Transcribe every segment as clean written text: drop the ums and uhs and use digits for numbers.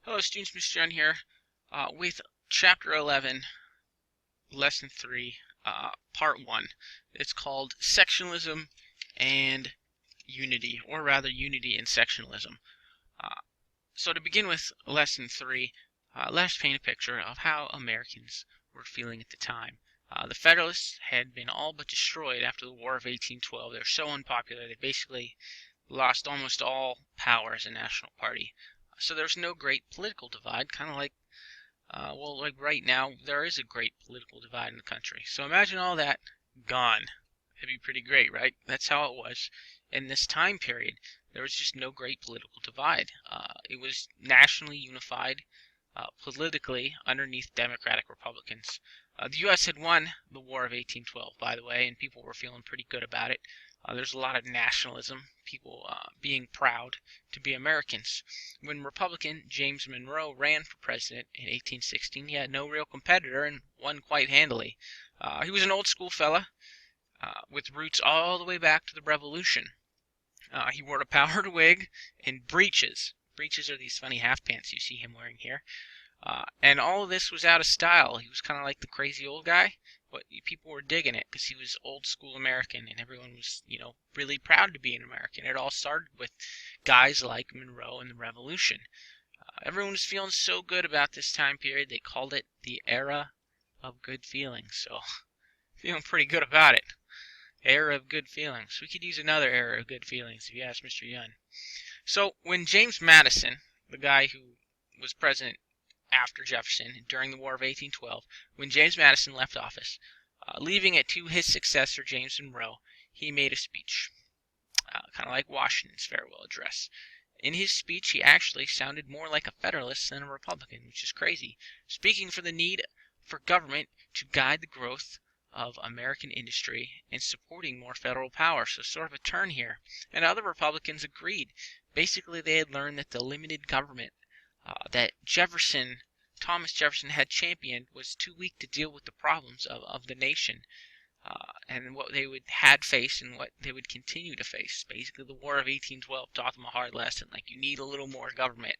Hello students, Mr. John here with Chapter 11, Lesson 3, Part 1. It's called Sectionalism and Unity, or rather Unity and Sectionalism. So to begin with Lesson 3, let's paint a picture of how Americans were feeling at the time. The Federalists had been all but destroyed after the War of 1812. They were so unpopular they basically lost almost all power as a national party. So there's no great political divide, kind of like, like right now, there is a great political divide in the country. So imagine all that gone. It'd be pretty great, right? That's how it was in this time period. There was just no great political divide. It was nationally unified politically underneath Democratic Republicans. The U.S. had won the War of 1812, by the way, and people were feeling pretty good about it. There's a lot of nationalism, people being proud to be Americans. When Republican James Monroe ran for president in 1816, he had no real competitor and won quite handily. He was an old school fella with roots all the way back to the Revolution. He wore a powdered wig and breeches. Breeches are these funny half pants you see him wearing here. And all of this was out of style. He was kind of like the crazy old guy, but people were digging it because he was old school American, and everyone was, really proud to be an American. It all started with guys like Monroe and the Revolution. Everyone was feeling so good about this time period, they called it the era of good feelings. So, feeling pretty good about it. Era of good feelings. We could use another era of good feelings if you ask Mr. Young. So, when James Madison, the guy who was president after Jefferson during the War of 1812, when James Madison left office, leaving it to his successor James Monroe, he made a speech, kind of like Washington's farewell address. In his speech, he actually sounded more like a Federalist than a Republican, which is crazy, speaking for the need for government to guide the growth of American industry and supporting more federal power. So sort of a turn here. And other Republicans agreed. Basically, they had learned that the limited government that Thomas Jefferson had championed was too weak to deal with the problems of the nation and what they had faced and what they would continue to face. Basically, the War of 1812 taught them a hard lesson, like you need a little more government.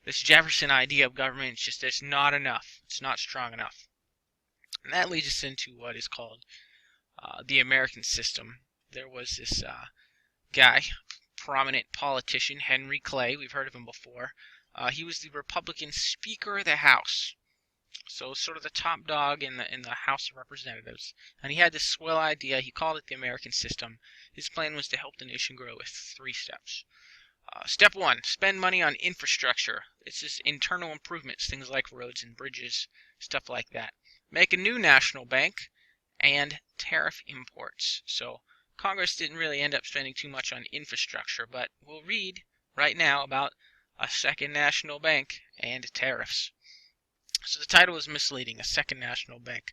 This Jefferson idea of government is just it's not enough. It's not strong enough. And that leads us into what is called the American system. There was this guy, prominent politician, Henry Clay. We've heard of him before. He was the Republican Speaker of the House, so sort of the top dog in the House of Representatives. And he had this swell idea. He called it the American system. His plan was to help the nation grow with 3 steps. Step 1, spend money on infrastructure. This is internal improvements, things like roads and bridges, stuff like that. Make a new national bank and tariff imports. So Congress didn't really end up spending too much on infrastructure, but we'll read right now about a second national bank and tariffs. So the title is misleading, a second national bank.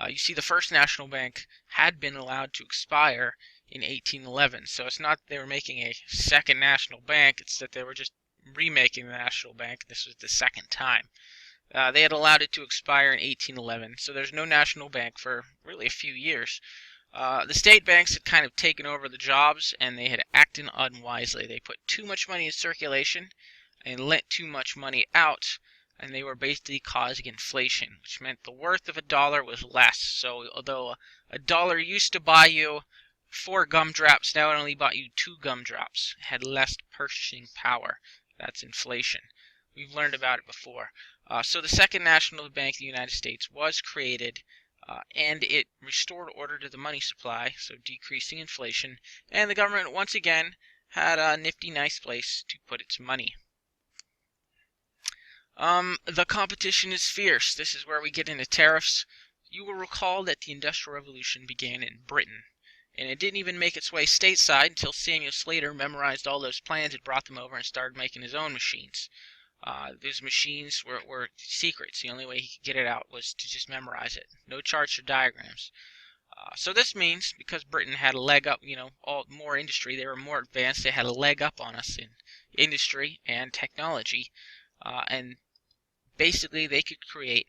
You see, the first national bank had been allowed to expire in 1811, so it's not that they were making a second national bank, it's that they were just remaking the national bank. This was the second time. They had allowed it to expire in 1811, so there's no national bank for really a few years. The state banks had kind of taken over the jobs, and they had acted unwisely. They put too much money in circulation and lent too much money out, and they were basically causing inflation, which meant the worth of a dollar was less. So although a dollar used to buy you 4 gumdrops, now it only bought you 2 gumdrops. It had less purchasing power. That's inflation. We've learned about it before. So the Second National Bank of the United States was created, and it restored order to the money supply, so decreasing inflation, and the government once again had a nifty nice place to put its money. The competition is fierce. This is where we get into tariffs. You will recall that the Industrial Revolution began in Britain, and it didn't even make its way stateside until Samuel Slater memorized all those plans and brought them over and started making his own machines. Those machines were secrets. The only way he could get it out was to just memorize it. No charts or diagrams. So this means because Britain had a leg up, all more industry, they were more advanced, they had a leg up on us in industry and technology, and basically they could create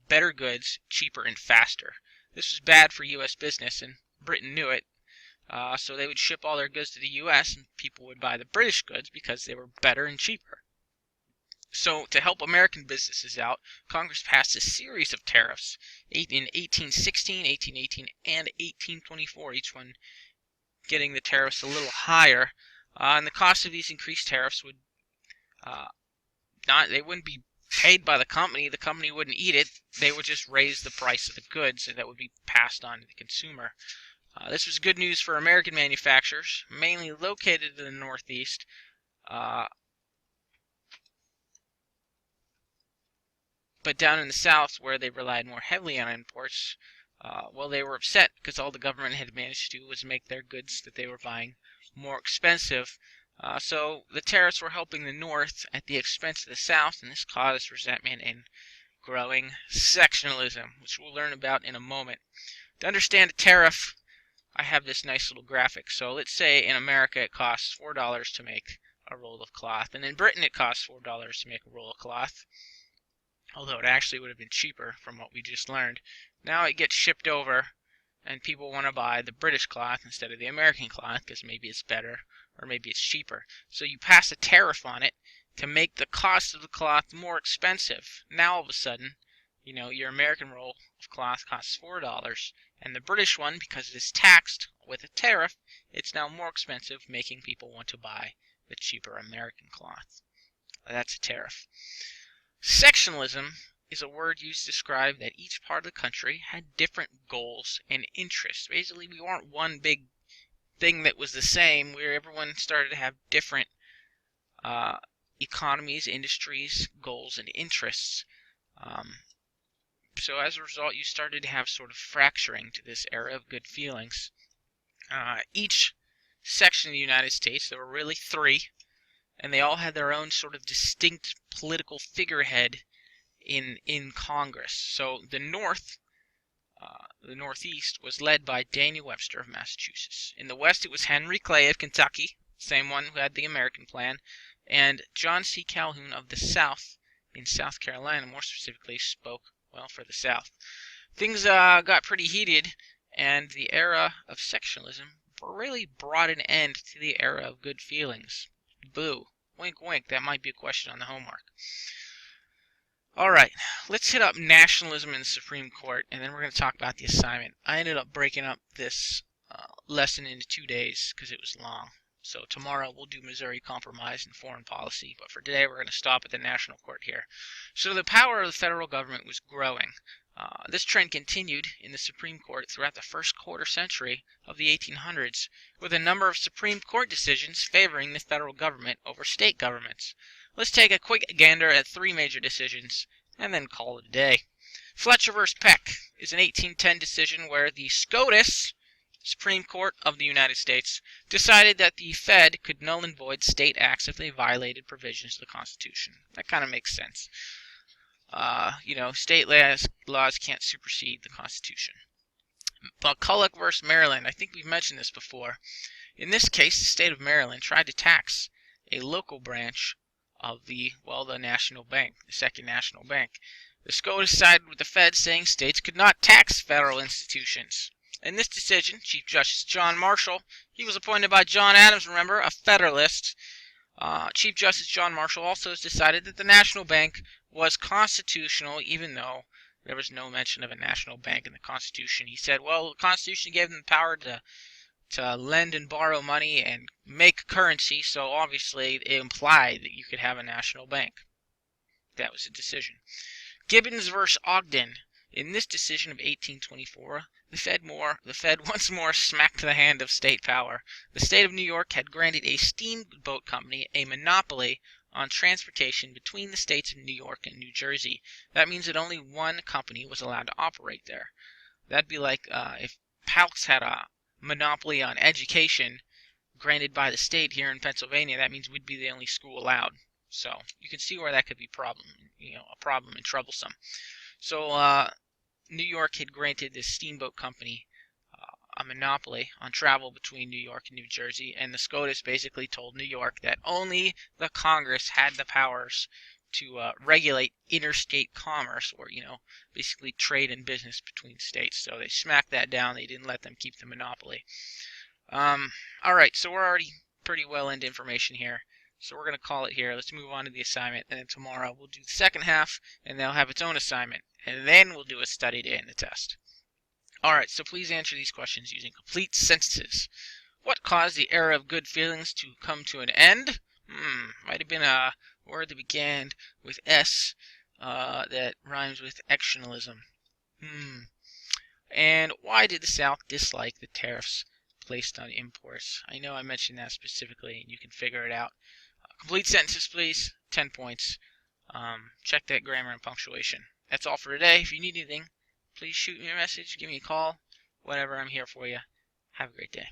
better goods cheaper and faster. This was bad for U.S. business, and Britain knew it, so they would ship all their goods to the U.S., and people would buy the British goods because they were better and cheaper. So to help American businesses out, Congress passed a series of tariffs in 1816, 1818, and 1824, each one getting the tariffs a little higher. And the cost of these increased tariffs would they wouldn't be paid by the company wouldn't eat it, they would just raise the price of the goods, and that would be passed on to the consumer. This was good news for American manufacturers, mainly located in the Northeast. But down in the South, where they relied more heavily on imports, well, they were upset because all the government had managed to do was make their goods that they were buying more expensive. So the tariffs were helping the North at the expense of the South, and this caused resentment and growing sectionalism, which we'll learn about in a moment. To understand a tariff, I have this nice little graphic. So let's say in America it costs $4 to make a roll of cloth, and in Britain it costs $4 to make a roll of cloth, although it actually would have been cheaper from what we just learned. Now it gets shipped over, and people want to buy the British cloth instead of the American cloth because maybe it's better or maybe it's cheaper. So you pass a tariff on it to make the cost of the cloth more expensive. Now all of a sudden, your American roll of cloth costs $4, and the British one, because it is taxed with a tariff, it's now more expensive, making people want to buy the cheaper American cloth. That's a tariff. Sectionalism is a word used to describe that each part of the country had different goals and interests. Basically, we weren't one big thing that was the same, where everyone started to have different economies, industries, goals, and interests. So as a result, you started to have sort of fracturing to this era of good feelings. Each section of the United States, there were really three, and they all had their own sort of distinct political figurehead in Congress. So the Northeast was led by Daniel Webster of Massachusetts. In the West, it was Henry Clay of Kentucky, same one who had the American plan, and John C. Calhoun of the South, in South Carolina, more specifically, spoke, well, for the South. Things got pretty heated, and the era of sectionalism really brought an end to the era of good feelings. Boo. Wink, wink. That might be a question on the homework. Alright, let's hit up nationalism in the Supreme Court, and then we're going to talk about the assignment. I ended up breaking up this lesson into 2 days because it was long. So tomorrow we'll do Missouri Compromise and foreign policy, but for today we're going to stop at the national court here. So the power of the federal government was growing. This trend continued in the Supreme Court throughout the first quarter century of the 1800s, with a number of Supreme Court decisions favoring the federal government over state governments. Let's take a quick gander at three major decisions, and then call it a day. Fletcher v. Peck is an 1810 decision where the SCOTUS, Supreme Court of the United States, decided that the Fed could null and void state acts if they violated provisions of the Constitution. That kind of makes sense. State laws can't supersede the Constitution. McCulloch v. Maryland, I think we've mentioned this before. In this case, the state of Maryland tried to tax a local branch of the national bank, the Second National Bank. The SCOTUS sided with the Fed, saying states could not tax federal institutions. In this decision, Chief Justice John Marshall, he was appointed by John Adams, remember, a Federalist. Chief Justice John Marshall also has decided that the National Bank was constitutional, even though there was no mention of a national bank in the Constitution. He said, well, the Constitution gave them the power to lend and borrow money and make currency, so obviously it implied that you could have a national bank. That was a decision. Gibbons v. Ogden. In this decision of 1824, the Fed once more smacked the hand of state power. The state of New York had granted a steamboat company a monopoly on transportation between the states of New York and New Jersey. That means that only one company was allowed to operate there. That'd be like if Palks had a monopoly on education granted by the state here in Pennsylvania. That means we'd be the only school allowed. So you can see where that could be a problem and troublesome. So New York had granted this steamboat company a monopoly on travel between New York and New Jersey, and the SCOTUS basically told New York that only the Congress had the powers to regulate interstate commerce, or basically trade and business between states. So they smacked that down. They didn't let them keep the monopoly. Alright, so we're already pretty well into information here. So we're going to call it here. Let's move on to the assignment, and then tomorrow we'll do the second half, and they'll have its own assignment, and then we'll do a study day in the test. Alright, so please answer these questions using complete sentences. What caused the era of good feelings to come to an end? Might have been a word that began with S that rhymes with exceptionalism. And why did the South dislike the tariffs placed on imports? I know I mentioned that specifically, and you can figure it out. Complete sentences, please. 10 points. Check that grammar and punctuation. That's all for today. If you need anything, please shoot me a message, give me a call, whatever. I'm here for you. Have a great day.